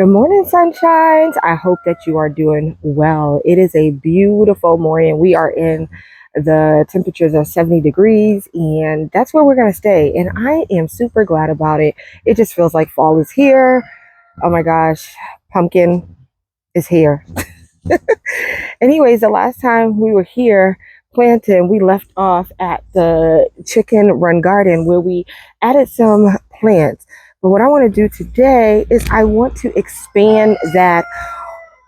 Good morning, sunshines. I hope that you are doing well. It is a beautiful morning. We are in the temperatures of 70 degrees, and that's where we're going to stay. And I am super glad about it. It just feels like fall is here. Oh my gosh, pumpkin is here. Anyways, the last time we were here planting, we left off at the chicken run garden where we added some plants. But what I want to do today is I want to expand that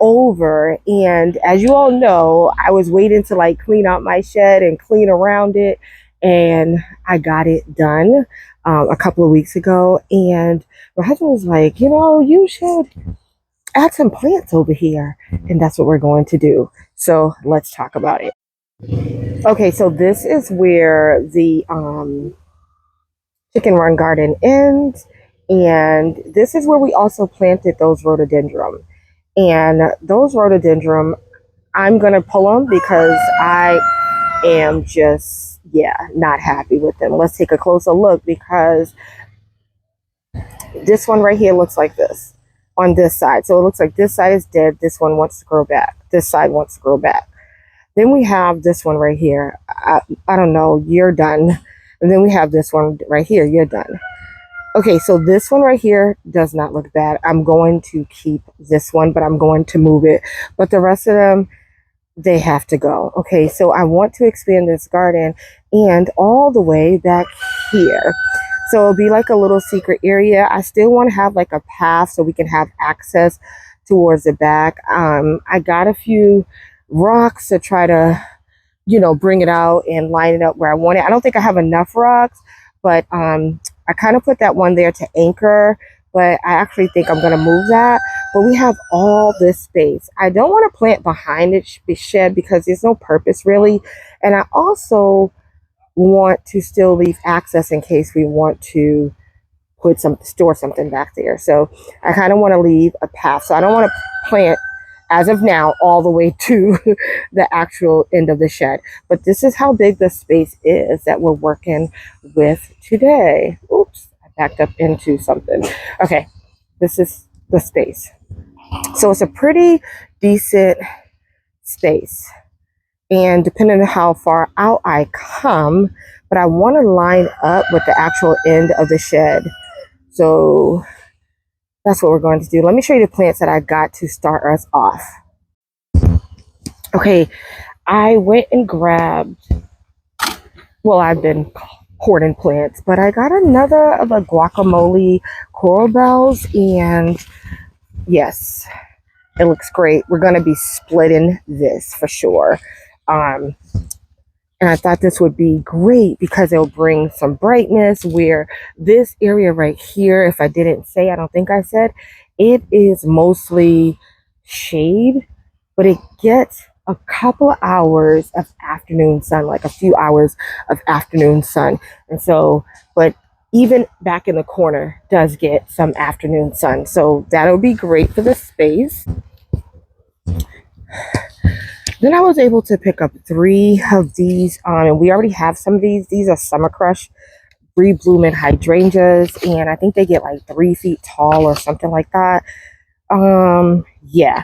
over. And as you all know, I was waiting to like clean out my shed and clean around it. And I got it done a couple of weeks ago. And my husband was like, you should add some plants over here. And that's what we're going to do. So let's talk about it. Okay, so this is where the chicken run garden ends. And this is where we also planted those rhododendron. And those rhododendron, I'm going to pull them because I am just, not happy with them. Let's take a closer look because this one right here looks like this on this side. So it looks like this side is dead. This one wants to grow back. This side wants to grow back. Then we have this one right here. I don't know, you're done. And then we have this one right here, you're done. Okay, so this one right here does not look bad. I'm going to keep this one, but I'm going to move it. But the rest of them, they have to go. Okay, so I want to expand this garden and all the way back here. So it'll be like a little secret area. I still want to have like a path so we can have access towards the back. I got a few rocks to try to, bring it out and line it up where I want it. I don't think I have enough rocks, but I kind of put that one there to anchor, but I actually think I'm going to move that. But we have all this space. I don't want to plant behind the shed because there's no purpose really. And I also want to still leave access in case we want to store something back there. So I kind of want to leave a path. So I don't want to plant as of now all the way to the actual end of the shed. But this is how big the space is that we're working with today. Oops, I backed up into something. Okay, this is the space. So it's a pretty decent space. And depending on how far out I come, but I want to line up with the actual end of the shed. So that's what we're going to do. Let me show you the plants that I got to start us off. Okay, I went and grabbed, well, I've been hoarding plants, but I got another of the guacamole coral bells, and yes, it looks great. We're going to be splitting this for sure. And I thought this would be great because it'll bring some brightness where this area right here, if I didn't say, I don't think I said, it is mostly shade, but it gets a couple of hours of afternoon sun, like a few hours of afternoon sun. And so, but even back in the corner does get some afternoon sun. So that'll be great for the space. Then I was able to pick up 3 of these, and we already have some of these. These are Summer Crush blooming hydrangeas, and I think they get like 3 feet tall or something like that. Yeah,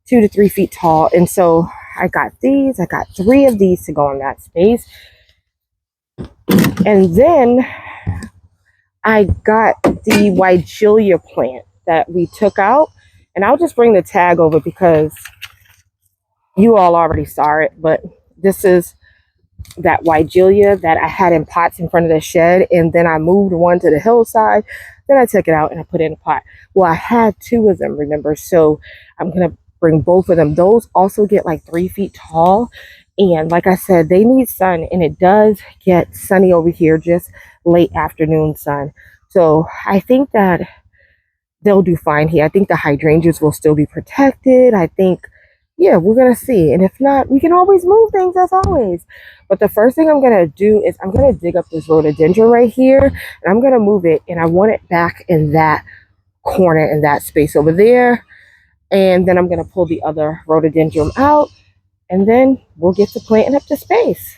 2 to 3 feet tall. And so I got these. I got 3 of these to go in that space. And then I got the Weigelia plant that we took out, and I'll just bring the tag over because you all already saw it, but this is that Weigelia that I had in pots in front of the shed, and then I moved one to the hillside. Then I took it out and I put it in a pot. Well, I had 2 of them, remember? So I'm going to bring both of them. Those also get like 3 feet tall. And like I said, they need sun, and it does get sunny over here, just late afternoon sun. So I think that they'll do fine here. I think the hydrangeas will still be protected. I think, yeah, we're going to see. And if not, we can always move things as always. But the first thing I'm going to do is I'm going to dig up this rhododendron right here, and I'm going to move it, and I want it back in that corner, in that space over there. And then I'm going to pull the other rhododendron out, and then we'll get to planting up the space.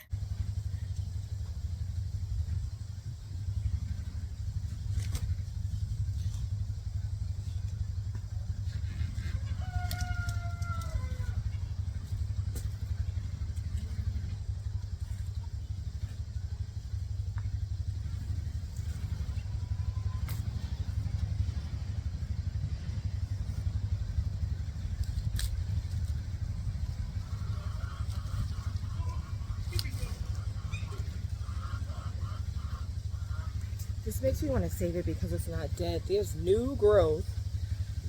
This makes me want to save it because it's not dead. There's new growth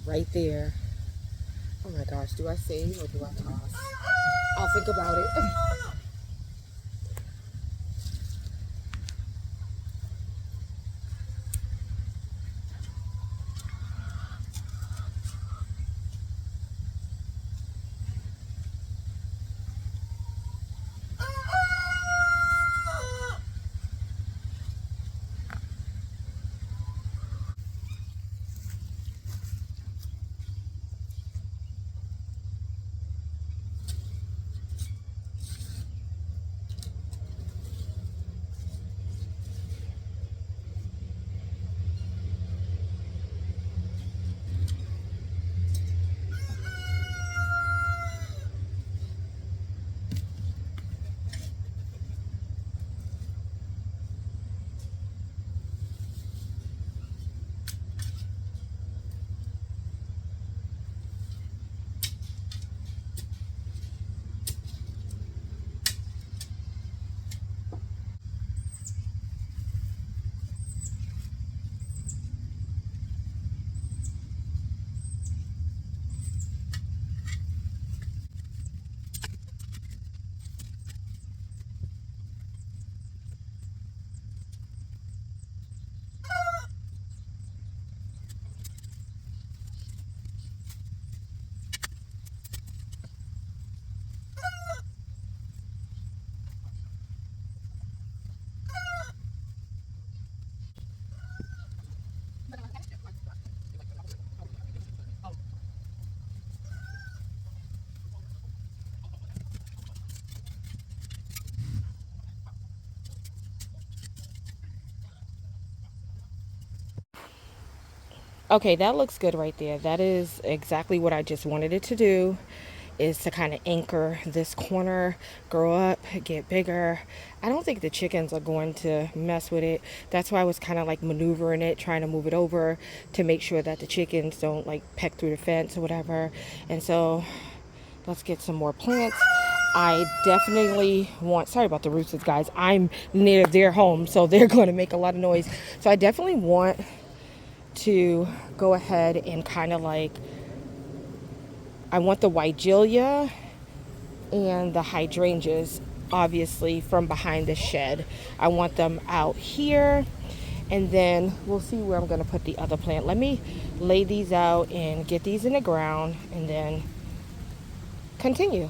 right there. Oh my gosh, do I save or do I toss? I'll think about it. Okay, that looks good right there. That is exactly what I just wanted it to do, is to kind of anchor this corner, grow up, get bigger. I don't think the chickens are going to mess with it. That's why I was kind of like maneuvering it, trying to move it over to make sure that the chickens don't like peck through the fence or whatever. And so let's get some more plants. I definitely want, sorry about the roosters, guys. I'm near their home, so they're going to make a lot of noise. So I definitely want to go ahead and kind of like, I want the Wigelia and the hydrangeas obviously from behind the shed. I want them out here, and then we'll see where I'm going to put the other plant. Let me lay these out and get these in the ground and then continue.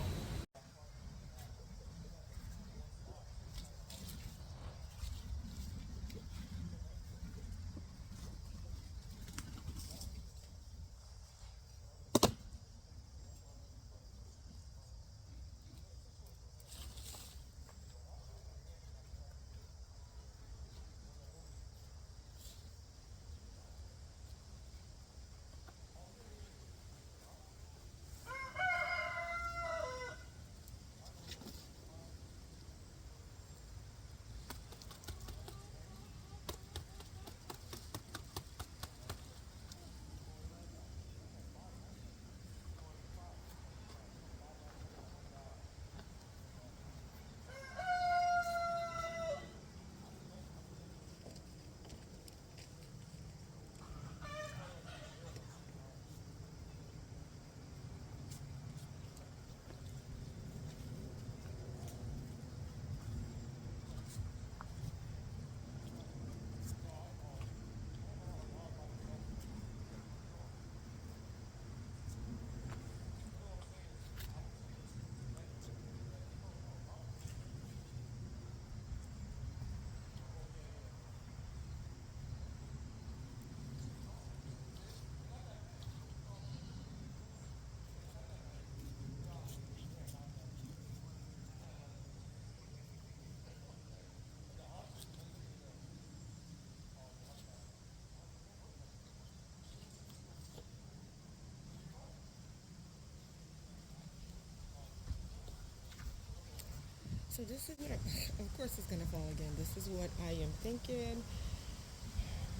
So this is what, of course it's gonna fall again. This is what I am thinking.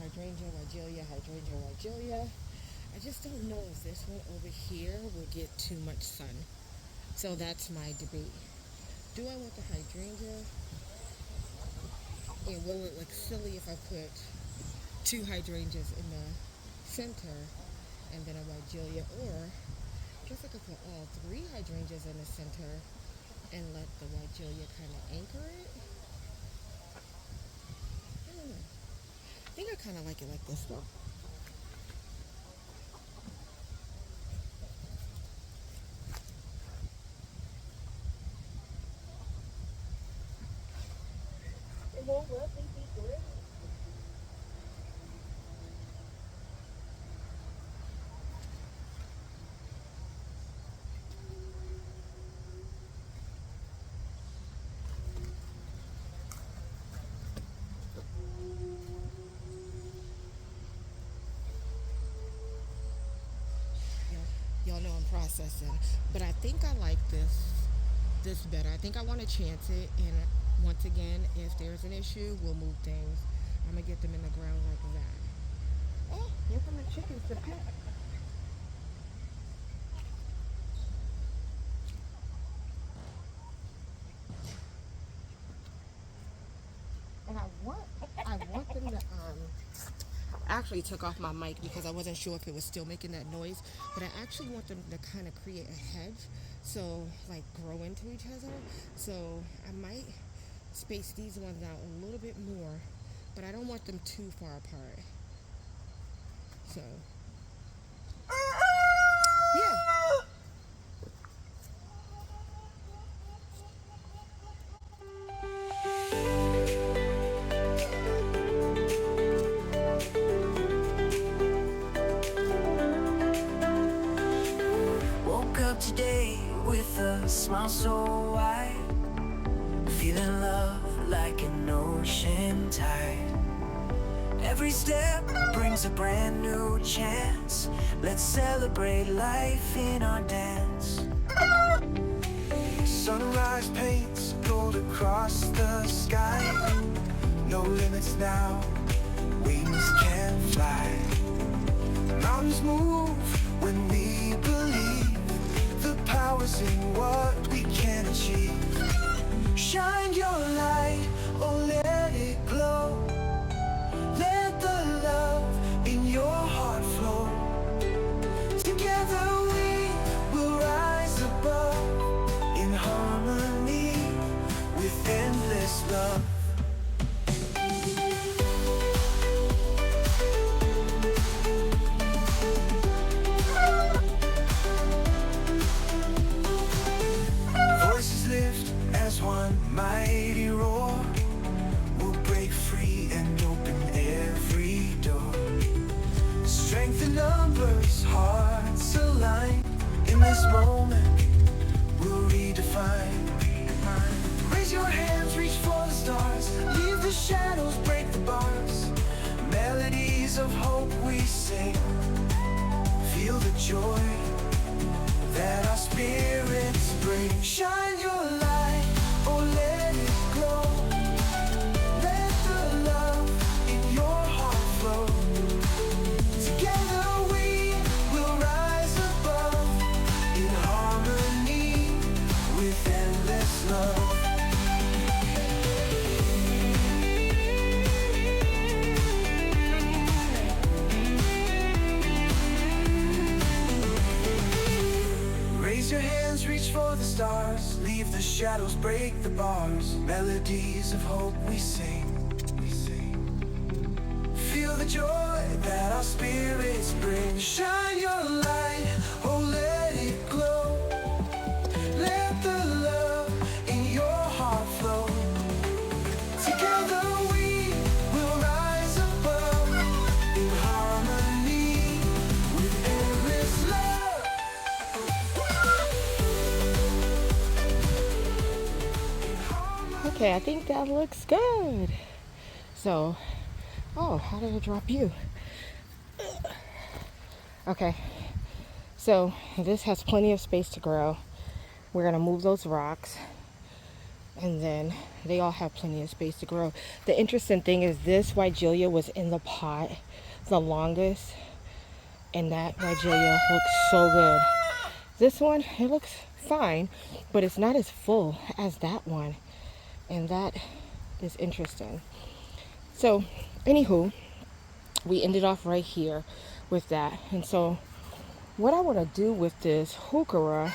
Hydrangea, Wigelia, Hydrangea, Wigelia. I just don't know if this one over here will get too much sun. So that's my debate. Do I want the hydrangea? And will it look silly if I put 2 hydrangeas in the center and then a wigelia, or I guess I could put all 3 hydrangeas in the center and let the wigelia kind of anchor it. I don't know. I think I kind of like it like this though. It won't let me be good. Y'all know I'm processing, but I think I like this better. I think I want to chance it, and once again, if there's an issue, we'll move things. I'm gonna get them in the ground like that. Oh, here come the chickens to peck. And I want them to I actually took off my mic because I wasn't sure if it was still making that noise, but I actually want them to kind of create a hedge, so like grow into each other. So I might space these ones out a little bit more, but I don't want them too far apart. So yeah. Woke up today with a smile so wide, feeling love like an ocean tide. Every step brings a brand new chance. Let's celebrate life in our dance. Sunrise paints gold across the sky. No limits now, wings can fly. Mountains move when we believe. The power's in what we can achieve. Shine your light, oh let it glow. Let the love in your heart flow. Together we will rise above, in harmony with endless love. Voices lift as one mighty roar. We'll break free and open every door. Strength in numbers, hearts align. In this moment, we'll redefine. Raise your hands, reach for the stars. Leave the shadows, break the bars. Melodies of hope we sing. Feel the joy that our spirits bring. Shine your light, oh let it glow. Let the love in your heart flow. Together we will rise above, in harmony with endless love. Raise your hands, reach for the stars. Leave the shadows, break the bars. Melodies of hope we sing. Feel the joy that our spirits bring. Shine your light, oh let it glow. Let the love in your heart flow. Together we will rise above, in harmony with endless love. Okay, I think that looks good. So, oh, how did I drop you? Okay, so this has plenty of space to grow. We're gonna move those rocks, and then they all have plenty of space to grow. The interesting thing is this wigelia was in the pot the longest, and that wigelia looks so good. This one, it looks fine, but it's not as full as that one, and that is interesting. So, anywho, we ended off right here with that. And so what I want to do with this heuchera,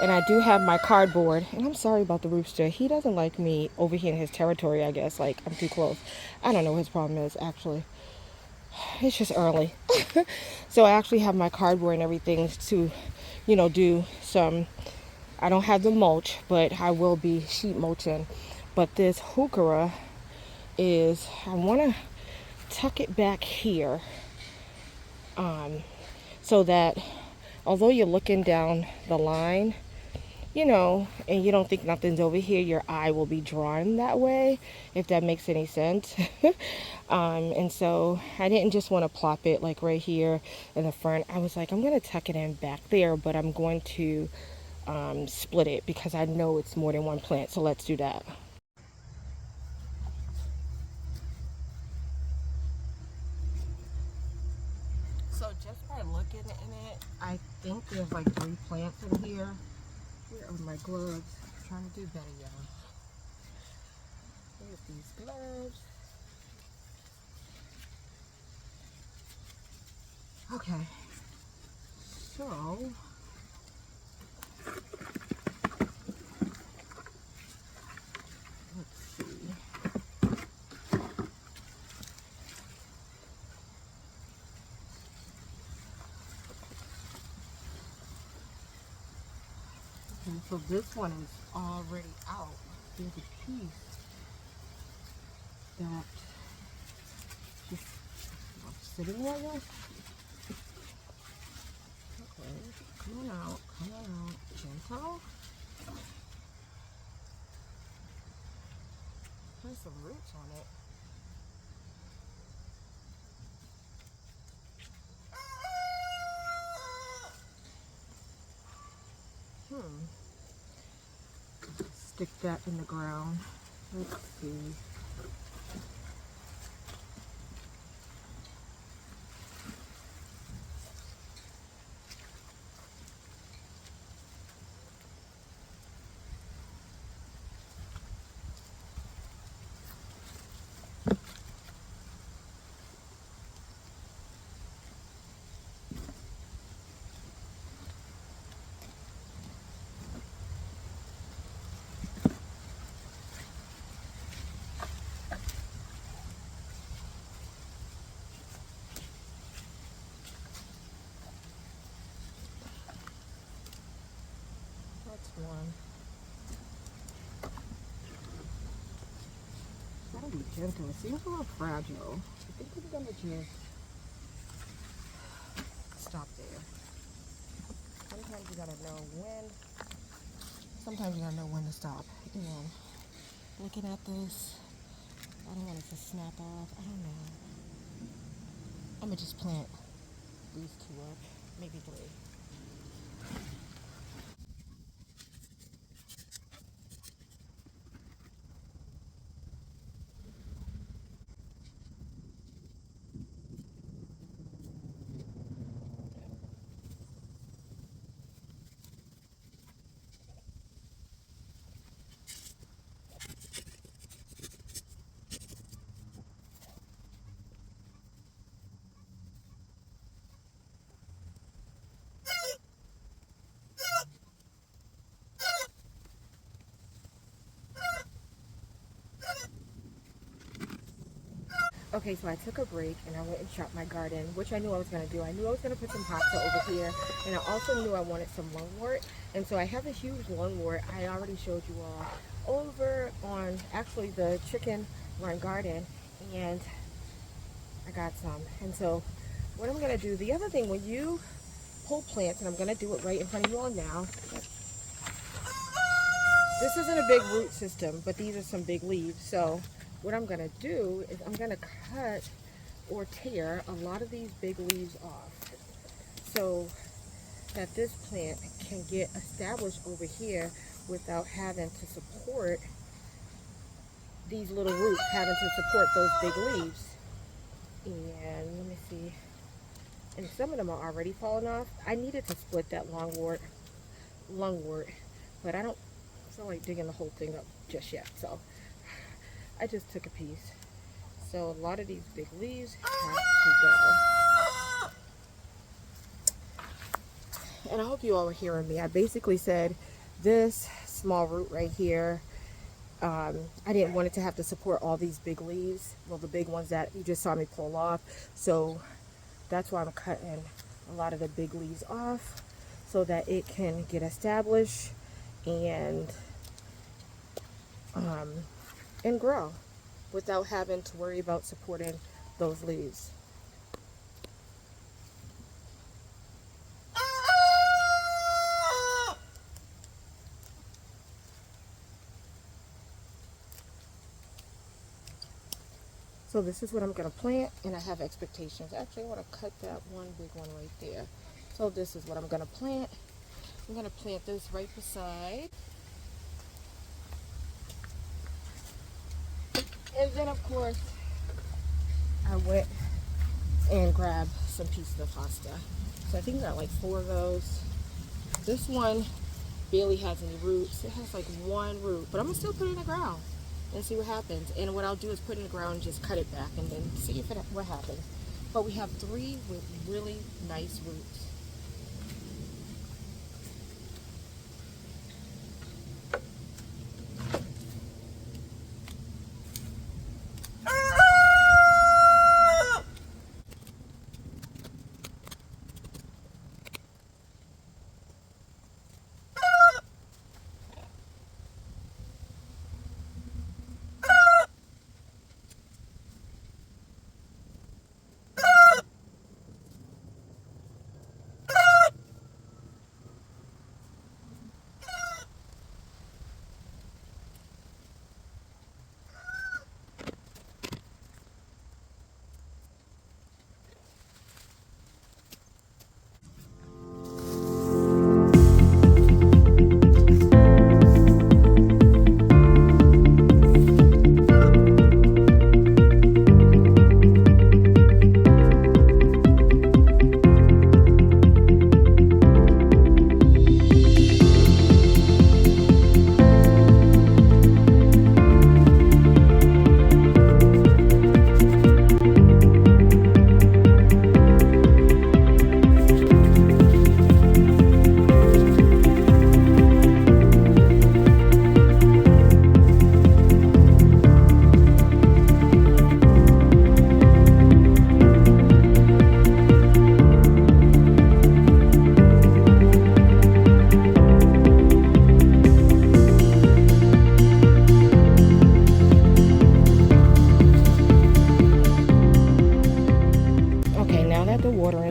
and I do have my cardboard, and I'm sorry about the rooster. He doesn't like me over here in his territory, I guess. Like, I'm too close. I don't know what his problem is, actually. It's just early. So I actually have my cardboard and everything to, do some, I don't have the mulch, but I will be sheet mulching. But this heuchera is, I want to tuck it back here, so that although you're looking down the line, and you don't think nothing's over here, your eye will be drawn that way, if that makes any sense. And so I didn't just want to plop it like right here in the front. I was like, I'm going to tuck it in back there, but I'm going to split it because I know it's more than one plant. So let's do that. So just by looking in it, I think there's like 3 plants in here. Where are my gloves? I'm trying to do better, y'all. Here's these gloves. Okay, so let's see. Okay, so this one is already out. There's a piece that just sitting right there. Okay, come on out, gentle. There's some roots on it. Stick that in the ground. Let's see. That's one. Gotta be gentle. It seems a little fragile. I think I'm gonna just stop there. Sometimes you gotta know when. Sometimes you gotta know when to stop. And looking at this, I don't want it to snap off. I don't know. I'm gonna just plant these 2 up, maybe 3. Okay, so I took a break and I went and chopped my garden, which I knew I was going to do. I knew I was going to put some hoxa over here, and I also knew I wanted some lungwort. And so I have a huge lungwort I already showed you all over on actually the chicken run garden, and I got some. And so what I'm going to do, the other thing, when you pull plants, and I'm going to do it right in front of you all now, this isn't a big root system, but these are some big leaves. So what I'm going to do is I'm going to cut or tear a lot of these big leaves off so that this plant can get established over here without having to support these little roots, having to support those big leaves. And let me see. And some of them are already falling off. I needed to split that lungwort, but I don't feel like digging the whole thing up just yet. So I just took a piece. So a lot of these big leaves have to go. And I hope you all are hearing me. I basically said this small root right here, I didn't want it to have to support all these big leaves. Well, the big ones that you just saw me pull off. So that's why I'm cutting a lot of the big leaves off so that it can get established and grow without having to worry about supporting those leaves. So this is what I'm going to plant, and I have expectations. Actually, I want to cut that one big one right there. So this is what I'm going to plant. I'm going to plant this right beside. And then, of course, I went and grabbed some pieces of hosta. So I think I got like 4 of those. This one barely has any roots. It has like 1 root, but I'm going to still put it in the ground and see what happens. And what I'll do is put it in the ground and just cut it back and then see if what happens. But we have 3 with really nice roots.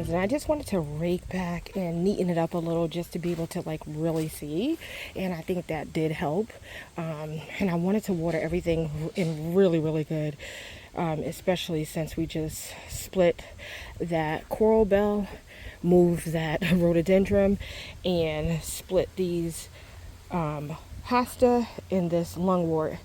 And I just wanted to rake back and neaten it up a little just to be able to like really see, and I think that did help. And I wanted to water everything in really good, especially since we just split that coral bell, moved that rhododendron, and split these hosta in this lungwort.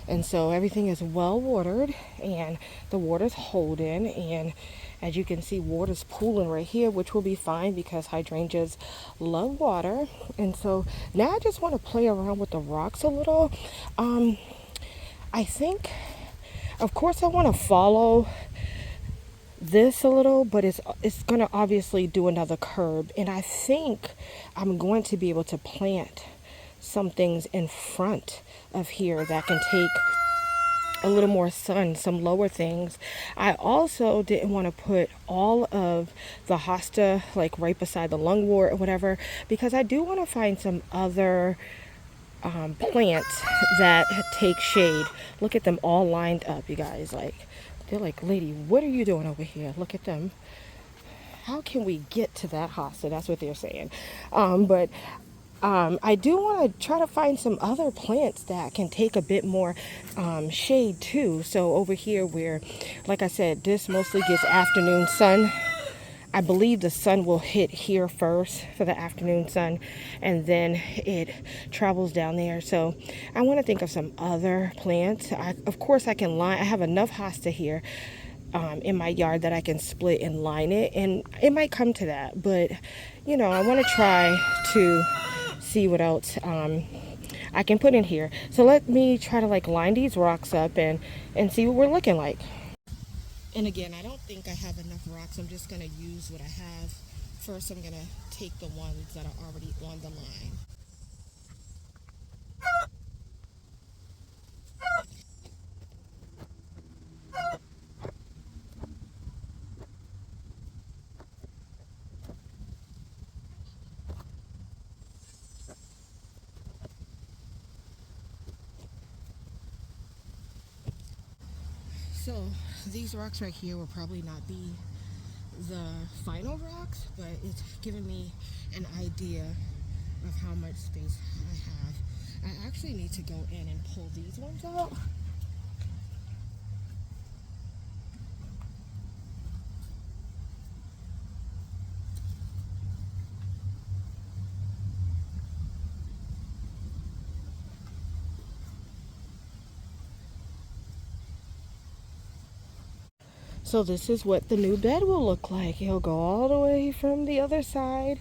And so everything is well watered and the water's holding, and as you can see, water's pooling right here, which will be fine because hydrangeas love water. And so now I just want to play around with the rocks a little. I think, of course, I want to follow this a little, but it's going to obviously do another curb, and I think I'm going to be able to plant some things in front of here that can take a little more sun, some lower things. I also didn't want to put all of the hosta like right beside the lungwort or whatever, because I do want to find some other plants that take shade. Look at them all lined up, you guys. Like, they're like, lady, what are you doing over here? Look at them. How can we get to that hosta? That's what they're saying. But I do want to try to find some other plants that can take a bit more shade too. So over here where, like I said, this mostly gets afternoon sun. I believe the sun will hit here first for the afternoon sun, and then it travels down there. So I want to think of some other plants. Of course, I can line. I have enough hosta here in my yard that I can split and line it, and it might come to that. But you know, I want to try to see what else I can put in here. So let me try to like line these rocks up and see what we're looking like. And again, I don't think I have enough rocks. I'm just going to use what I have. First, I'm going to take the ones that are already on the line. So these rocks right here will probably not be the final rocks, but it's giving me an idea of how much space I have. I actually need to go in and pull these ones out. So this is what the new bed will look like. It'll go all the way from the other side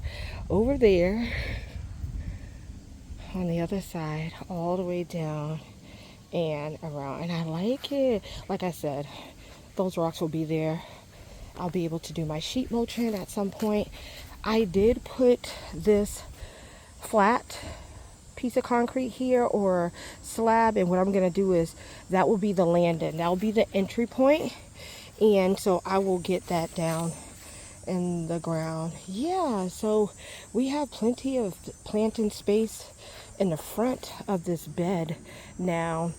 over there, on the other side, all the way down and around. And I like it. Like I said, those rocks will be there. I'll be able to do my sheet mulching at some point. I did put this flat piece of concrete here or slab, and what I'm going to do is that will be the landing. That will be the entry point. And so I will get that down in the ground. Yeah, so we have plenty of planting space in the front of this bed now.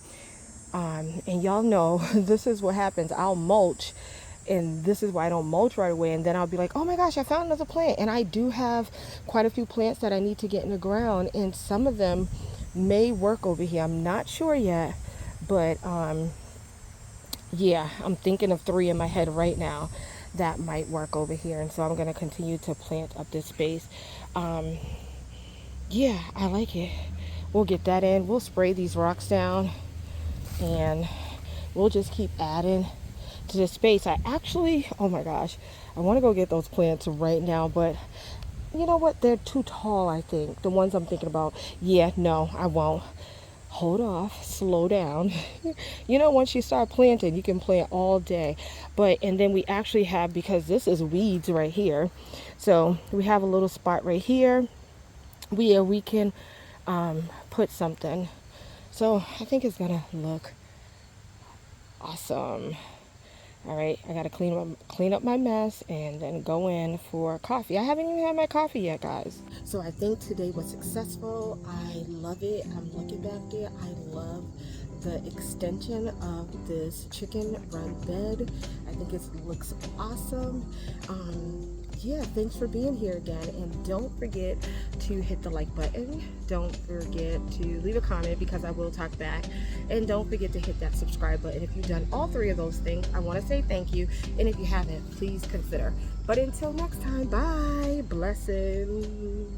And y'all know this is what happens. I'll mulch, and this is why I don't mulch right away. And then I'll be like, oh my gosh, I found another plant. And I do have quite a few plants that I need to get in the ground, and some of them may work over here. I'm not sure yet, but yeah, I'm thinking of 3 in my head right now that might work over here. And so I'm going to continue to plant up this space. Yeah, I like it. We'll get that in. We'll spray these rocks down, and we'll just keep adding to the space. I actually, oh my gosh, I want to go get those plants right now, but you know what? They're too tall, I think. The ones I'm thinking about. Yeah, no, I won't. Hold off, slow down. You know, once you start planting, you can plant all day. But, and then we actually have, because this is weeds right here, so we have a little spot right here where we can put something. So I think it's gonna look awesome. All right, I gotta clean up my mess and then go in for coffee. I haven't even had my coffee yet, guys. So I think today was successful. I love it. I'm looking back there. I love the extension of this chicken run bed. I think it looks awesome. Yeah, thanks for being here again, and don't forget to hit the like button. Don't forget to leave a comment, because I will talk back, and don't forget to hit that subscribe button. If you've done all 3 of those things, I want to say thank you, and if you haven't, please consider. But until next time, bye. Blessings.